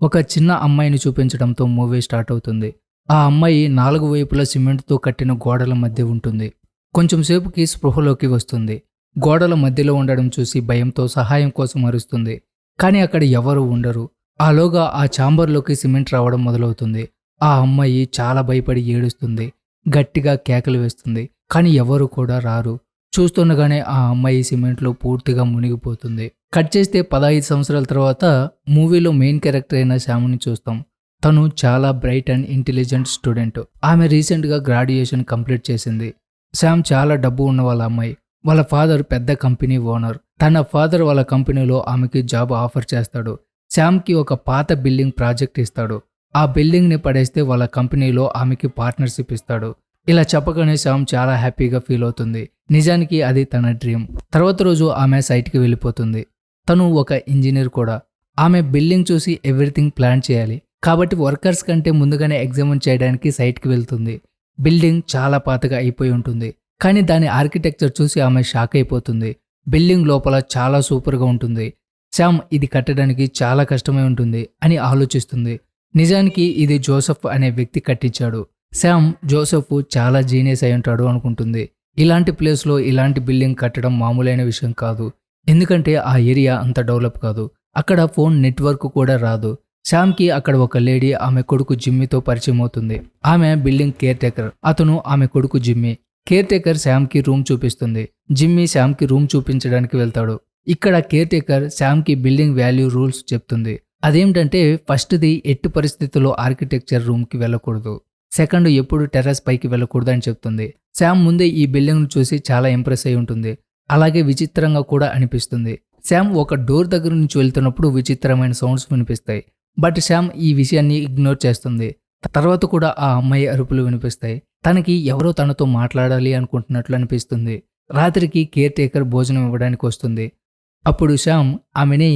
ఒక చిన్న అమ్మాయిని చూపించడంతో మూవీ స్టార్ట్ అవుతుంది. ఆ అమ్మాయి 4 వైపులా సిమెంట్‌తో కట్టిన గోడల మధ్య ఉంటుంది. కొంచెం సేపుకి స్పృహలోకి వస్తుంది. గోడల మధ్యలో ఉండడం చూసి భయంతో సహాయం కోసం అరుస్తుంది. కానీ అక్కడ ఎవరూ ఉండరు. ఆలోగా ఆ ఛాంబర్‌లోకి సిమెంట్ రావడం మొదలవుతుంది. ఆ అమ్మాయి చాలా భయపడి ఏడుస్తుంది. గట్టిగా కేకలు వేస్తుంది. కానీ ఎవరు కూడా రారు. చూస్తుండగానే ఆ అమ్మాయి సిమెంట్‌లో పూర్తిగా మునిగిపోతుంది. కట్ చేస్తే 15 సంవత్సరాల తర్వాత మూవీలో మెయిన్ క్యారెక్టర్ అయిన శ్యామ్‌ని చూస్తాం. తను చాలా బ్రైట్ అండ్ ఇంటెలిజెంట్ స్టూడెంట్. ఆమె రీసెంట్‌గా గ్రాడ్యుయేషన్ కంప్లీట్ చేసింది. శ్యామ్ చాలా డబ్బు ఉన్న వాళ్ళ అమ్మాయి. వాళ్ళ ఫాదర్ పెద్ద కంపెనీ ఓనర్. తన ఫాదర్ వాళ్ళ కంపెనీలో ఆమెకి జాబ్ ఆఫర్ చేస్తాడు. శ్యామ్‌కి ఒక పాత బిల్డింగ్ ప్రాజెక్ట్ ఇస్తాడు. ఆ బిల్డింగ్‌ని పడేస్తే వాళ్ళ కంపెనీలో ఆమెకి పార్ట్నర్‌షిప్ ఇస్తాడు. ఇలా చెప్పగానే శ్యామ్ చాలా హ్యాపీగా ఫీల్ అవుతుంది. నిజానికి అది తన డ్రీమ్. తర్వాత రోజు ఆమె సైట్‌కి వెళ్ళిపోతుంది. తను ఒక ఇంజనీర్ కూడా. ఆమె బిల్డింగ్ చూసి ఎవ్రీథింగ్ ప్లాన్ చేయాలి. కాబట్టి వర్కర్స్ కంటే ముందుగానే ఎగ్జామిన్ చేయడానికి సైట్‌కి వెళ్తుంది. బిల్డింగ్ చాలా పాతగా అయిపోయి ఉంటుంది. కానీ దాని ఆర్కిటెక్చర్ చూసి ఆమె షాక్ అయిపోతుంది. బిల్డింగ్ లోపల చాలా సూపర్‌గా ఉంటుంది. శ్యామ్ ఇది కట్టడానికి చాలా కష్టమై ఉంటుంది అని ఆలోచిస్తుంది. నిజానికి ఇది జోసెఫ్ అనే వ్యక్తి కట్టించాడు. శ్యామ్ జోసెఫ్ చాలా జీనియస్ అయి ఉంటాడు అనుకుంటుంది. ఇలాంటి ప్లేస్లో ఇలాంటి బిల్డింగ్ కట్టడం మామూలైన విషయం కాదు. ఎందుకంటే ఆ ఏరియా అంత డెవలప్ కాదు. అక్కడ ఫోన్ నెట్వర్క్ కూడా రాదు. శ్యామ్కి అక్కడ ఒక లేడీ ఆమె కొడుకు జిమ్మీతో పరిచయం అవుతుంది. ఆమె బిల్డింగ్ కేర్ టేకర్. అతను ఆమె కొడుకు జిమ్మీ. కేర్ టేకర్ శ్యామ్కి రూమ్ చూపిస్తుంది. జిమ్మీ శ్యామ్కి రూమ్ చూపించడానికి వెళ్తాడు. ఇక్కడ కేర్ టేకర్ శ్యామ్కి బిల్డింగ్ వాల్యూ రూల్స్ చెప్తుంది. అదేమిటంటే ఫస్ట్‌ది ఎట్టి పరిస్థితుల్లో ఆర్కిటెక్చర్ రూమ్కి వెళ్ళకూడదు. సెకండ్ ఎప్పుడు టెర్రస్ పైకి వెళ్ళకూడదు అని చెప్తుంది. శ్యామ్ ముందే ఈ బిల్డింగ్‌ను చూసి చాలా ఇంప్రెస్ అయి ఉంటుంది. అలాగే విచిత్రంగా కూడా అనిపిస్తుంది. శ్యామ్ ఒక డోర్ దగ్గర నుంచి వెళ్తున్నప్పుడు విచిత్రమైన సౌండ్స్ వినిపిస్తాయి. బట్ శ్యామ్ ఈ విషయాన్ని ఇగ్నోర్ చేస్తుంది. తర్వాత కూడా ఆ అమ్మాయి అరుపులు వినిపిస్తాయి. తనకి ఎవరో తనతో మాట్లాడాలి అనుకుంటున్నట్లు అనిపిస్తుంది. రాత్రికి కేర్ టేకర్ భోజనం ఇవ్వడానికి వస్తుంది. అప్పుడు శ్యామ్ ఆమెని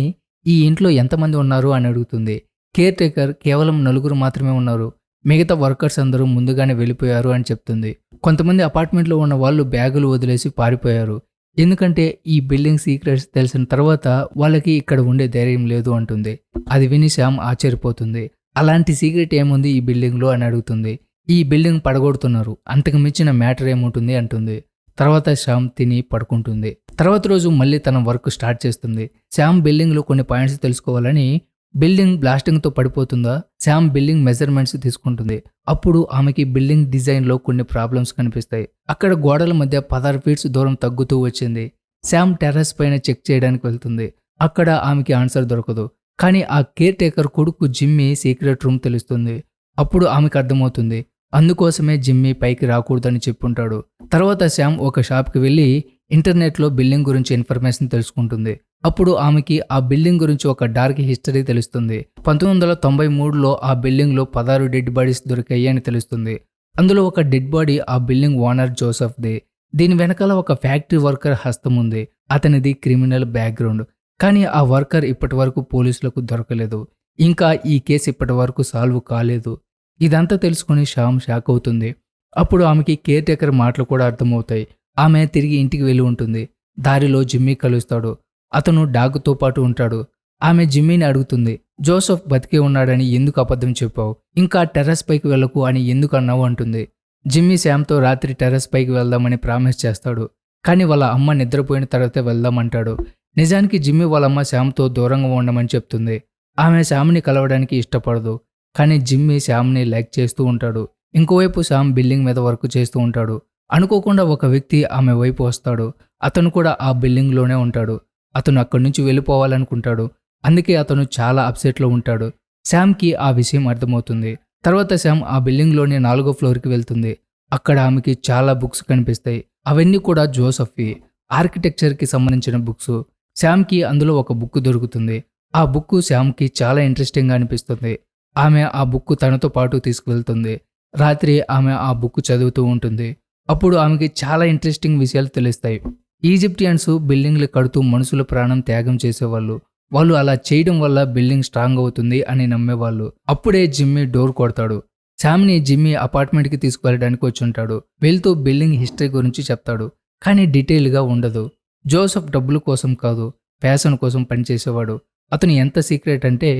ఈ ఇంట్లో ఎంతమంది ఉన్నారు అని అడుగుతుంది. కేర్ టేకర్ కేవలం 4 మాత్రమే ఉన్నారు. మిగతా వర్కర్స్ అందరూ ముందుగానే వెళ్ళిపోయారు అని చెప్తుంది. కొంతమంది అపార్ట్మెంట్లో ఉన్న వాళ్ళు బ్యాగులు వదిలేసి పారిపోయారు. ఎందుకంటే ఈ బిల్డింగ్ సీక్రెట్స్ తెలిసిన తర్వాత వాళ్ళకి ఇక్కడ ఉండే ధైర్యం లేదు అంటుంది. అది విని శ్యామ్ ఆశ్చర్యపోతుంది. అలాంటి సీక్రెట్ ఏముంది ఈ బిల్డింగ్లో అని అడుగుతుంది. ఈ బిల్డింగ్ పడగొడుతున్నారు. అంతకు మించిన మ్యాటర్ ఏముంటుంది అంటుంది. తర్వాత శ్యామ్ తిని పడుకుంటుంది. తర్వాత రోజు మళ్ళీ తన వర్క్ స్టార్ట్ చేస్తుంది. శ్యామ్ బిల్డింగ్లో కొన్ని పాయింట్స్ తెలుసుకోవాలని బిల్డింగ్ బ్లాస్టింగ్తో పడిపోతుందా శ్యామ్ బిల్డింగ్ మెజర్మెంట్స్ తీసుకుంటుంది. అప్పుడు ఆమెకి బిల్డింగ్ డిజైన్లో కొన్ని ప్రాబ్లమ్స్ కనిపిస్తాయి. అక్కడ గోడల మధ్య 16 ఫీట్స్ దూరం తగ్గుతూ వచ్చింది. శ్యామ్ టెర్రస్ పైన చెక్ చేయడానికి వెళ్తుంది. అక్కడ ఆమెకి ఆన్సర్ దొరకదు. కానీ ఆ కేర్ టేకర్ కొడుకు జిమ్మీ సీక్రెట్ రూమ్ తెలుస్తుంది. అప్పుడు ఆమెకు అర్థమవుతుంది. అందుకోసమే జిమ్మీ పైకి రాకూడదని చెప్పుంటాడు. తర్వాత శ్యామ్ ఒక షాప్కి వెళ్ళి ఇంటర్నెట్లో బిల్డింగ్ గురించి ఇన్ఫర్మేషన్ తెలుసుకుంటుంది. అప్పుడు ఆమెకి ఆ బిల్డింగ్ గురించి ఒక డార్క్ హిస్టరీ తెలుస్తుంది. 1993లో ఆ బిల్డింగ్లో 16 డెడ్ బాడీస్ దొరికాయి అని తెలుస్తుంది. అందులో ఒక డెడ్ బాడీ ఆ బిల్డింగ్ ఓనర్ జోసెఫ్ది. దీని వెనకాల ఒక ఫ్యాక్టరీ వర్కర్ హస్తం ఉంది. అతనిది క్రిమినల్ బ్యాక్గ్రౌండ్. కానీ ఆ వర్కర్ ఇప్పటి వరకు పోలీసులకు దొరకలేదు. ఇంకా ఈ కేసు ఇప్పటి వరకు సాల్వ్ కాలేదు. ఇదంతా తెలుసుకుని శ్యామ్ షాక్ అవుతుంది. అప్పుడు ఆమెకి కేర్ టేకర్ మాటలు కూడా అర్థమవుతాయి. ఆమె తిరిగి ఇంటికి వెళ్ళి ఉంటుంది. దారిలో జిమ్మీ కలుస్తాడు. అతను డాగ్తో పాటు ఉంటాడు. ఆమె జిమ్మీని అడుగుతుంది. జోసెఫ్ బతికే ఉన్నాడని ఎందుకు అబద్ధం చెప్పావు? ఇంకా టెర్రస్ పైకి వెళ్ళకు అని ఎందుకు అన్నావు అంటుంది. జిమ్మీ శ్యామ్తో రాత్రి టెర్రస్ పైకి వెళ్దామని ప్రామిస్ చేస్తాడు. కానీ వాళ్ళ అమ్మ నిద్రపోయిన తర్వాతే వెళ్దామంటాడు. నిజానికి జిమ్మీ వాళ్ళ అమ్మ శ్యామ్తో దూరంగా ఉండమని చెప్తుంది. ఆమె శ్యామ్ని కలవడానికి ఇష్టపడదు. కానీ జిమ్మీ శ్యామ్ని లైక్ చేస్తూ ఉంటాడు. ఇంకోవైపు శ్యామ్ బిల్డింగ్ మీద వర్క్ చేస్తూ ఉంటాడు. అనుకోకుండా ఒక వ్యక్తి ఆమె వైపు వస్తాడు. అతను కూడా ఆ బిల్డింగ్లోనే ఉంటాడు. అతను అక్కడి నుంచి వెళ్ళిపోవాలనుకుంటాడు. అందుకే అతను చాలా అప్సెట్లో ఉంటాడు. శ్యామ్కి ఆ విషయం అర్థమవుతుంది. తర్వాత శ్యామ్ ఆ బిల్డింగ్లోని 4వ ఫ్లోర్కి వెళ్తుంది. అక్కడ ఆమెకి చాలా బుక్స్ కనిపిస్తాయి. అవన్నీ కూడా జోసెఫ్వి. ఆర్కిటెక్చర్కి సంబంధించిన బుక్స్. శ్యామ్కి అందులో ఒక బుక్ దొరుకుతుంది. ఆ బుక్ శ్యామ్కి చాలా ఇంట్రెస్టింగ్గా అనిపిస్తుంది. ఆమె ఆ బుక్ తనతో పాటు తీసుకువెళ్తుంది. రాత్రి ఆమె ఆ బుక్ చదువుతూ ఉంటుంది. అప్పుడు ఆమెకి చాలా ఇంట్రెస్టింగ్ విషయాలు తెలుస్తాయి. ఈజిప్టియన్స్ బిల్డింగ్లు కడుతూ మనుషుల ప్రాణం త్యాగం చేసేవాళ్ళు. వాళ్ళు అలా చేయడం వల్ల బిల్డింగ్ స్ట్రాంగ్ అవుతుంది అని నమ్మేవాళ్ళు. అప్పుడే జిమ్మీ డోర్ కొడతాడు. శ్యామ్ని జిమ్మీ అపార్ట్మెంట్కి తీసుకువెళ్ళడానికి వచ్చుంటాడు. వెళ్తూ బిల్డింగ్ హిస్టరీ గురించి చెప్తాడు. కానీ డీటెయిల్గా ఉండదు. జోసెఫ్ డబ్బుల కోసం కాదు, ఫ్యాషన్ కోసం పనిచేసేవాడు. అతను ఎంత సీక్రెట్ అంటే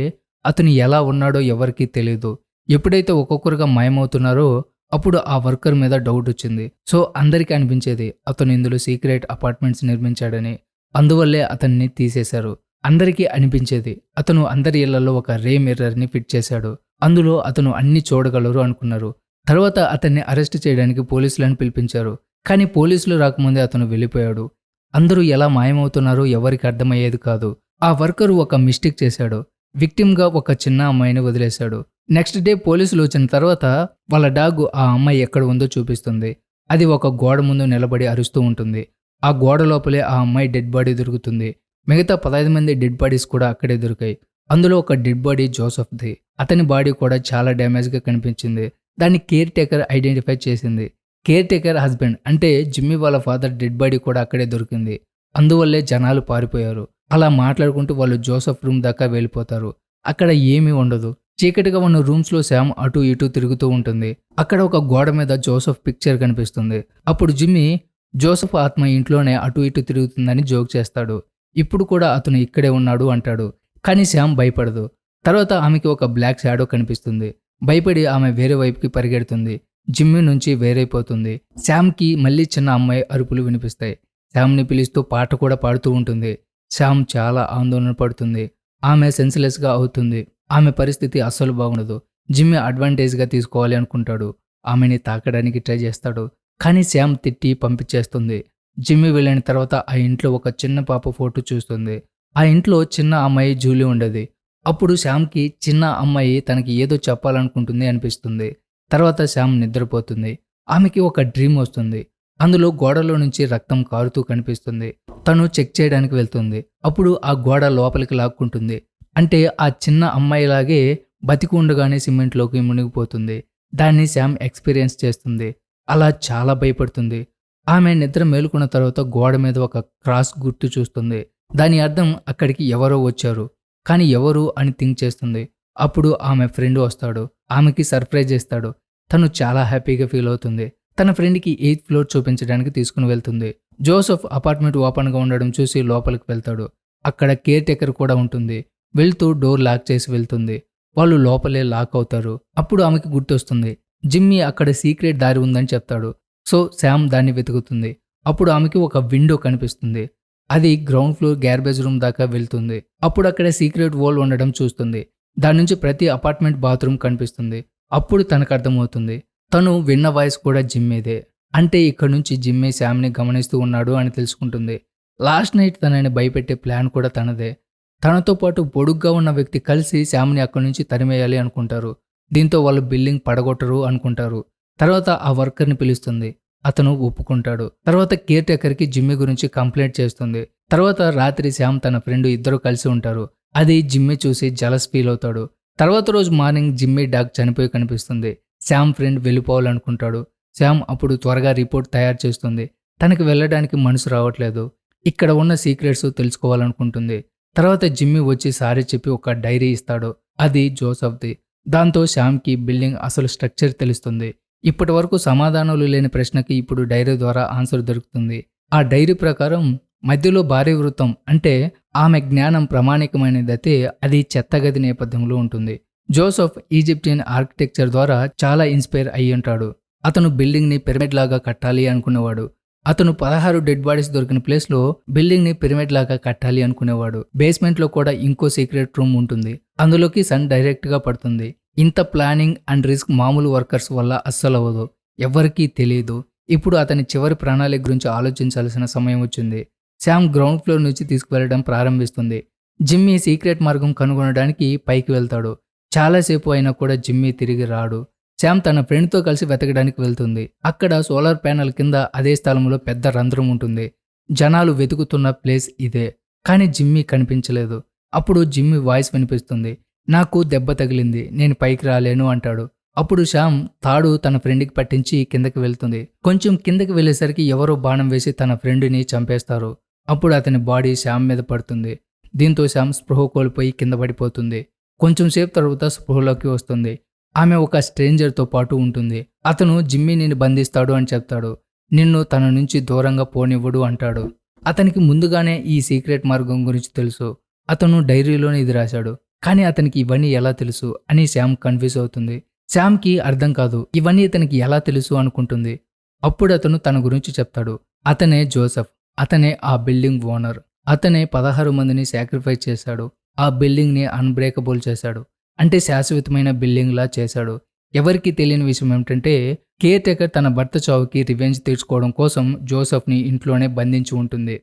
అతను ఎలా ఉన్నాడో ఎవరికీ తెలియదు. ఎప్పుడైతే ఒక్కొక్కరుగా మాయమవుతున్నారో అప్పుడు ఆ వర్కర్ మీద డౌట్ వచ్చింది. సో అందరికీ అనిపించేది అతను ఇందులో సీక్రెట్ అపార్ట్మెంట్స్ నిర్మించాడని. అందువల్లే అతన్ని తీసేశారు. అందరికీ అనిపించేది అతను అందరి ఇళ్లలో ఒక రే మిర్రర్ని ఫిట్ చేశాడు. అందులో అతను అన్ని చూడగలరు అనుకున్నారు. తర్వాత అతన్ని అరెస్ట్ చేయడానికి పోలీసులను పిలిపించారు. కానీ పోలీసులు రాకముందే అతను వెళ్ళిపోయాడు. అందరూ ఎలా మాయమవుతున్నారో ఎవరికి అర్థమయ్యేది కాదు. ఆ వర్కరు ఒక మిస్టేక్ చేశాడు. విక్టిమ్గా ఒక చిన్న అమ్మాయిని వదిలేశాడు. నెక్స్ట్ డే పోలీసులు వచ్చిన తర్వాత వాళ్ళ డాగ్ ఆ అమ్మాయి ఎక్కడ ఉందో చూపిస్తుంది. అది ఒక గోడ ముందు నిలబడి అరుస్తూ ఉంటుంది. ఆ గోడ లోపలే ఆ అమ్మాయి డెడ్ బాడీ దొరుకుతుంది. మిగతా 15 మంది డెడ్ బాడీస్ కూడా అక్కడే దొరికాయి. అందులో ఒక డెడ్ బాడీ జోసెఫ్ది. అతని బాడీ కూడా చాలా డ్యామేజ్గా కనిపించింది. దాన్ని కేర్ టేకర్ ఐడెంటిఫై చేసింది. కేర్ టేకర్ హస్బెండ్ అంటే జిమ్మీ వాళ్ళ ఫాదర్ డెడ్ బాడీ కూడా అక్కడే దొరికింది. అందువల్లే జనాలు పారిపోయారు. అలా మాట్లాడుకుంటూ వాళ్ళు జోసెఫ్ రూమ్ దాకా వెళ్ళిపోతారు. అక్కడ ఏమీ ఉండదు. చీకటిగా ఉన్న రూమ్స్లో శామ్ అటు ఇటు తిరుగుతూ ఉంటుంది. అక్కడ ఒక గోడ మీద జోసెఫ్ పిక్చర్ కనిపిస్తుంది. అప్పుడు జిమ్మీ జోసెఫ్ ఆత్మ ఇంట్లోనే అటు ఇటు తిరుగుతుందని జోక్ చేస్తాడు. ఇప్పుడు కూడా అతను ఇక్కడే ఉన్నాడు అంటాడు. కానీ శామ్ భయపడదు. తర్వాత ఆమెకి ఒక బ్లాక్ షాడో కనిపిస్తుంది. భయపడి ఆమె వేరే వైపుకి పరిగెడుతుంది. జిమ్మీ నుంచి వేరైపోతుంది. శామ్కి మళ్ళీ చిన్న అమ్మాయి అరుపులు వినిపిస్తాయి. శామ్ని పిలుస్తూ పాట కూడా పాడుతూ ఉంటుంది. శామ్ చాలా ఆందోళన పడుతుంది. ఆమె సెన్స్లెస్గా అవుతుంది. ఆమె పరిస్థితి అస్సలు బాగుండదు. జిమ్మీ అడ్వాంటేజ్గా తీసుకోవాలి అనుకుంటాడు. ఆమెని తాకడానికి ట్రై చేస్తాడు. కానీ శామ్ తిట్టి పంపించేస్తుంది. జిమ్మీ వెళ్ళిన తర్వాత ఆ ఇంట్లో ఒక చిన్న పాప ఫోటో చూస్తుంది. ఆ ఇంట్లో చిన్న అమ్మాయి జూలీ ఉండేది. అప్పుడు శామ్కి చిన్న అమ్మాయి తనకి ఏదో చెప్పాలనుకుంటుంది అనిపిస్తుంది. తర్వాత శామ్ నిద్రపోతుంది. ఆమెకి ఒక డ్రీమ్ వస్తుంది. అందులో గోడలో నుంచి రక్తం కారుతూ కనిపిస్తుంది. తను చెక్ చేయడానికి వెళ్తుంది. అప్పుడు ఆ గోడ లోపలికి లాక్కుంటుంది. అంటే ఆ చిన్న అమ్మాయిలాగే బతికి ఉండగానే సిమెంట్లోకి మునిగిపోతుంది. దాన్ని శామ్ ఎక్స్పీరియన్స్ చేస్తుంది. అలా చాలా భయపడుతుంది. ఆమె నిద్ర మేలుకున్న తర్వాత గోడ మీద ఒక క్రాస్ గుర్తు చూస్తుంది. దాని అర్థం అక్కడికి ఎవరో వచ్చారు. కానీ ఎవరు అని థింక్ చేస్తుంది. అప్పుడు ఆమె ఫ్రెండ్ వస్తాడు. ఆమెకి సర్ప్రైజ్ ఇస్తాడు. తను చాలా హ్యాపీగా ఫీల్ అవుతుంది. తన ఫ్రెండ్కి 8th ఫ్లోర్ చూపించడానికి తీసుకుని వెళ్తుంది. జోసెఫ్ అపార్ట్మెంట్ ఓపెన్గా ఉండడం చూసి లోపలికి వెళ్తాడు. అక్కడ కేర్ టేకర్ కూడా ఉంటుంది. వెళ్తూ డోర్ లాక్ చేసి వెళ్తుంది. వాళ్ళు లోపలే లాక్ అవుతారు. అప్పుడు ఆమెకి గుర్తొస్తుంది. జిమ్మీ అక్కడ సీక్రెట్ దారి ఉందని చెప్తాడు. సో శామ్ దాన్ని వెతుకుతుంది. అప్పుడు ఆమెకి ఒక విండో కనిపిస్తుంది. అది గ్రౌండ్ ఫ్లోర్ గ్యార్బేజ్ రూమ్ దాకా వెళ్తుంది. అప్పుడు అక్కడ సీక్రెట్ వాల్ ఉండడం చూస్తుంది. దాని నుంచి ప్రతి అపార్ట్మెంట్ బాత్రూమ్ కనిపిస్తుంది. అప్పుడు తనకు అర్థమవుతుంది. తను విన్న వాయిస్ కూడా జిమ్మీదే. అంటే ఇక్కడ నుంచి జిమ్మీ శామ్ని గమనిస్తూ ఉన్నాడు అని తెలుసుకుంటుంది. లాస్ట్ నైట్ తనని భయపెట్టే ప్లాన్ కూడా తనదే. తనతో పాటు పొడుగ్గా ఉన్న వ్యక్తి కలిసి శామ్ని అక్కడి నుంచి తరిమేయాలి అనుకుంటారు. దీంతో వాళ్ళు బిల్డింగ్ పడగొట్టరు అనుకుంటారు. తర్వాత ఆ వర్కర్ని పిలుస్తుంది. అతను ఒప్పుకుంటాడు. తర్వాత కేర్ టేకర్కి జిమ్మీ గురించి కంప్లైంట్ చేస్తుంది. తర్వాత రాత్రి శామ్ తన ఫ్రెండ్ ఇద్దరు కలిసి ఉంటారు. అది జిమ్మీ చూసి జలస్ ఫీల్ అవుతాడు. తర్వాత రోజు మార్నింగ్ జిమ్మీ డాగ్ చనిపోయి కనిపిస్తుంది. Sam friend వెళ్ళిపోవాలనుకుంటాడు. శామ్ అప్పుడు త్వరగా రిపోర్ట్ తయారు చేస్తుంది. తనకి వెళ్ళడానికి మనసు రావట్లేదు. ఇక్కడ ఉన్న సీక్రెట్స్ తెలుసుకోవాలనుకుంటుంది. తర్వాత జిమ్మీ వచ్చి సారీ చెప్పి ఒక డైరీ ఇస్తాడు. అది జోసెఫ్ది. దాంతో శామ్కి బిల్డింగ్ అసలు స్ట్రక్చర్ తెలుస్తుంది. ఇప్పటి వరకు సమాధానాలు లేని ప్రశ్నకి ఇప్పుడు డైరీ ద్వారా ఆన్సర్ దొరుకుతుంది. ఆ డైరీ ప్రకారం మధ్యలో భారీ వృత్తం అంటే ఆమె జ్ఞానం ప్రామాణికమైనదైతే అది చెత్తగది నేపథ్యంలో ఉంటుంది. జోసెఫ్ ఈజిప్షియన్ ఆర్కిటెక్చర్ ద్వారా చాలా ఇన్స్పైర్ అయ్యి ఉంటాడు. అతను బిల్డింగ్ని పిరమిడ్ లాగా కట్టాలి అనుకునేవాడు. అతను 16 డెడ్ బాడీస్ దొరికిన ప్లేస్లో బిల్డింగ్ని పిరమిడ్ లాగా కట్టాలి అనుకునేవాడు. బేస్మెంట్లో కూడా ఇంకో సీక్రెట్ రూమ్ ఉంటుంది. అందులోకి సన్ డైరెక్ట్గా పడుతుంది. ఇంత ప్లానింగ్ అండ్ రిస్క్ మామూలు వర్కర్స్ వల్ల అస్సలు అవ్వదు. ఎవ్వరికీ తెలియదు. ఇప్పుడు అతని చివరి ప్రణాళిక గురించి ఆలోచించాల్సిన సమయం వచ్చింది. శామ్ గ్రౌండ్ ఫ్లోర్ నుంచి తీసుకువెళ్ళడం ప్రారంభిస్తుంది. జిమ్మీ సీక్రెట్ మార్గం కనుగొనడానికి పైకి వెళ్తాడు. చాలాసేపు అయినా కూడా జిమ్మీ తిరిగి రాడు. శామ్ తన ఫ్రెండ్తో కలిసి వెతకడానికి వెళ్తుంది. అక్కడ సోలార్ ప్యానెల్ కింద అదే స్థలంలో పెద్ద రంధ్రం ఉంటుంది. జనాలు వెతుకుతున్న ప్లేస్ ఇదే. కానీ జిమ్మీ కనిపించలేదు. అప్పుడు జిమ్మీ వాయిస్ వినిపిస్తుంది. నాకు దెబ్బ తగిలింది, నేను పైకి రాలేను అంటాడు. అప్పుడు శామ్ తాడు తన ఫ్రెండ్కి పట్టించి కిందకి వెళ్తుంది. కొంచెం కిందకి వెళ్ళేసరికి ఎవరో బాణం వేసి తన ఫ్రెండ్ని చంపేస్తారు. అప్పుడు అతని బాడీ శామ్ మీద పడుతుంది. దీంతో శామ్ స్పృహ కోల్పోయి కింద పడిపోతుంది. కొంచెం సేపు తర్వాత స్పృహలోకి వస్తుంది. ఆమె ఒక స్ట్రేంజర్తో పాటు ఉంటుంది. అతను జిమ్మీ నిన్ను బంధిస్తాడు అని చెప్తాడు. నిన్ను తన నుంచి దూరంగా పోనివ్వడు అంటాడు. అతనికి ముందుగానే ఈ సీక్రెట్ మార్గం గురించి తెలుసు. అతను డైరీలోనే ఇది రాశాడు. కానీ అతనికి ఇవన్నీ ఎలా తెలుసు అని శామ్ కన్ఫ్యూజ్ అవుతుంది. శామ్కి అర్థం కాదు ఇవన్నీ ఇతనికి ఎలా తెలుసు అనుకుంటుంది. అప్పుడు అతను తన గురించి చెప్తాడు. అతనే జోసెఫ్. అతనే ఆ బిల్డింగ్ ఓనర్. అతనే 16 మందిని సాక్రిఫైస్ చేశాడు. ఆ బిల్డింగ్ని అన్బ్రేకబుల్ చేశాడు. అంటే శాశ్వతమైన బిల్డింగ్లా చేశాడు. ఎవరికీ తెలియని విషయం ఏమిటంటే కేర్ టేకర్ తన భర్త చావుకి రివెంజ్ తీర్చుకోవడం కోసం జోసెఫ్ని ఇంట్లోనే బంధించి ఉంటుంది.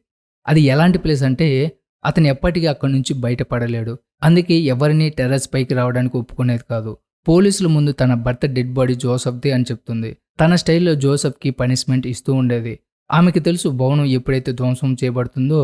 అది ఎలాంటి ప్లేస్ అంటే అతను ఎప్పటికీ అక్కడి నుంచి బయటపడలేడు. అందుకే ఎవరిని టెర్రస్ పైకి రావడానికి ఒప్పుకునేది కాదు. పోలీసుల ముందు తన భర్త డెడ్ బాడీ జోసెఫ్ది అని చెప్తుంది. తన స్టైల్లో జోసెఫ్కి పనిష్మెంట్ ఇస్తూ ఉండేది. ఆమెకి తెలుసు భవనం ఎప్పుడైతే ధ్వంసం చేయబడుతుందో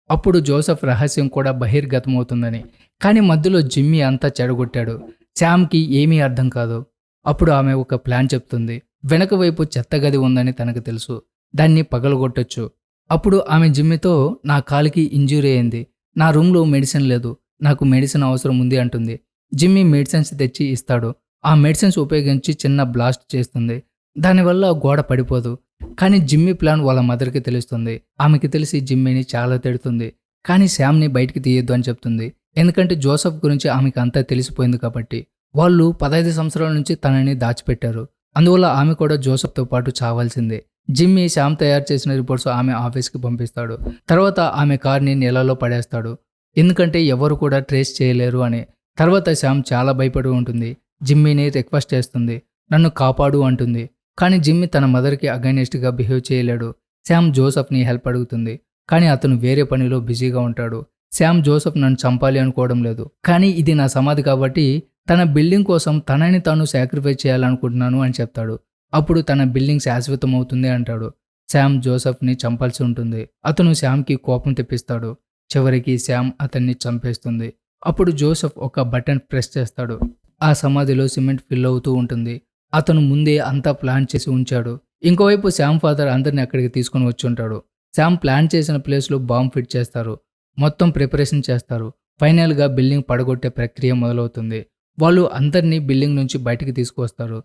అప్పుడు జోసెఫ్ రహస్యం కూడా బహిర్గతమవుతుందని. కానీ మధ్యలో జిమ్మీ అంతా చెడగొట్టాడు. శామ్కి ఏమీ అర్థం కాదు. అప్పుడు ఆమె ఒక ప్లాన్ చెప్తుంది. వెనక వైపు చెత్త గది ఉందని తనకు తెలుసు. దాన్ని పగలగొట్టొచ్చు. అప్పుడు ఆమె జిమ్మీతో నా కాలికి ఇంజ్యూరీ అయింది. నా రూమ్లో మెడిసిన్ లేదు. నాకు మెడిసిన్ అవసరం ఉంది అంటుంది. జిమ్మీ మెడిసిన్స్ తెచ్చి ఇస్తాడు. ఆ మెడిసిన్స్ ఉపయోగించి చిన్న బ్లాస్ట్ చేస్తుంది. దానివల్ల గోడ పడిపోదు. కానీ జిమ్మీ ప్లాన్ వాళ్ళ మదర్కి తెలుస్తుంది. ఆమెకి తెలిసి జిమ్మీని చాలా తిడుతుంది. కానీ శామ్ని బయటికి తీయొద్దు అని చెప్తుంది. ఎందుకంటే జోసెఫ్ గురించి ఆమెకి అంతా తెలిసిపోయింది కాబట్టి. వాళ్ళు 15 సంవత్సరాల నుంచి తనని దాచిపెట్టారు. అందువల్ల ఆమె కూడా జోసెఫ్తో పాటు చావాల్సిందే. జిమ్మీ శామ్ తయారు చేసిన రిపోర్ట్స్ ఆమె ఆఫీస్కి పంపిస్తాడు. తర్వాత ఆమె కార్ని నీళ్ళలో పడేస్తాడు. ఎందుకంటే ఎవరు కూడా ట్రేస్ చేయలేరు అని. తర్వాత శామ్ చాలా భయపడి ఉంటుంది. జిమ్మీని రిక్వెస్ట్ చేస్తుంది. నన్ను కాపాడు అంటుంది. కానీ జిమ్మీ తన మదర్కి అగైనెస్ట్గా బిహేవ్ చేయలేడు. శామ్ జోసెఫ్ని హెల్ప్ అడుగుతుంది. కానీ అతను వేరే పనిలో బిజీగా ఉంటాడు. శామ్ జోసెఫ్ నన్ను చంపాలి అనుకోవడం లేదు. కానీ ఇది నా సమాధి కాబట్టి తన బిల్డింగ్ కోసం తనని తాను సాక్రిఫైస్ చేయాలనుకుంటున్నాను అని చెప్తాడు. అప్పుడు తన బిల్డింగ్ శాశ్వతం అవుతుంది అంటాడు. శామ్ జోసెఫ్ని చంపాల్సి ఉంటుంది. అతను శామ్కి కోపం తెప్పిస్తాడు. చివరికి శామ్ అతన్ని చంపేస్తుంది. అప్పుడు జోసెఫ్ ఒక బటన్ ప్రెస్ చేస్తాడు. ఆ సమాధిలో సిమెంట్ ఫిల్ అవుతూ ఉంటుంది. అతను ముందే అంతా ప్లాన్ చేసి ఉంచాడు. ఇంకోవైపు శామ్ ఫాదర్ అందరిని అక్కడికి తీసుకుని వచ్చి ఉంటాడు. శామ్ ప్లాన్ చేసిన ప్లేస్లో బాంబ్ ఫిట్ చేస్తారు. మొత్తం ప్రిపరేషన్ చేస్తారు. ఫైనల్గా బిల్డింగ్ పడగొట్టే ప్రక్రియ మొదలవుతుంది. వాళ్ళు అందరినీ బిల్డింగ్ నుంచి బయటికి తీసుకువస్తారు.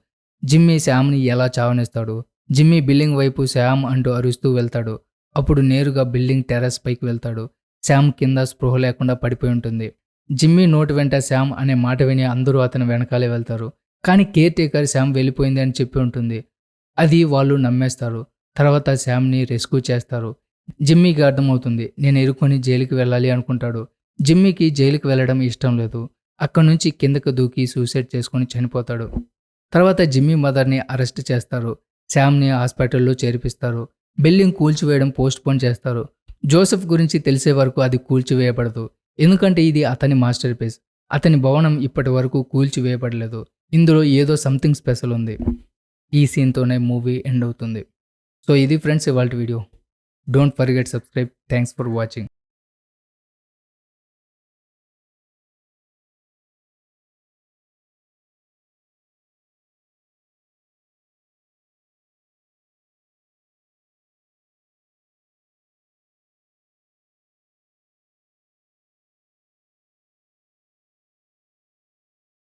జిమ్మీ శామ్ని ఎలా చావనిస్తాడు. జిమ్మీ బిల్డింగ్ వైపు శామ్ అంటూ అరుస్తూ వెళ్తాడు. అప్పుడు నేరుగా బిల్డింగ్ టెర్రస్ పైకి వెళ్తాడు. శామ్ కింద స్పృహ లేకుండా పడిపోయి ఉంటుంది. జిమ్మీ నోటి వెంట శామ్ అనే మాట విని అందరూ అతని వెనకాలే వెళ్తారు. కానీ కేర్ టేకర్ శామ్ వెళ్ళిపోయింది అని చెప్పి ఉంటుంది. అది వాళ్ళు నమ్మేస్తారు. తర్వాత శామ్ని రెస్క్యూ చేస్తారు. జిమ్మీకి అర్థమవుతుంది. నేను ఇరుక్కొని జైలుకి వెళ్ళాలి అనుకుంటాడు. జిమ్మీకి జైలుకి వెళ్ళడం ఇష్టం లేదు. అక్కడి నుంచి కిందకు దూకి సూసైడ్ చేసుకొని చనిపోతాడు. తర్వాత జిమ్మీ మదర్ని అరెస్ట్ చేస్తారు. శామ్ని హాస్పిటల్లో చేర్పిస్తారు. బిల్డింగ్ కూల్చివేయడం పోస్ట్ పోన్ చేస్తారు. జోసెఫ్ గురించి తెలిసే వరకు అది కూల్చివేయబడదు. ఎందుకంటే ఇది అతని మాస్టర్ పీస్. అతని భవనం ఇప్పటి వరకు కూల్చివేయబడలేదు. ఇందులో ఏదో సంథింగ్ స్పెషల్ ఉంది. ఈ సీన్తోనే మూవీ ఎండ్ అవుతుంది. సో ఇది ఫ్రెండ్స్ ఇవాల్టి video. Don't forget subscribe. Thanks for watching.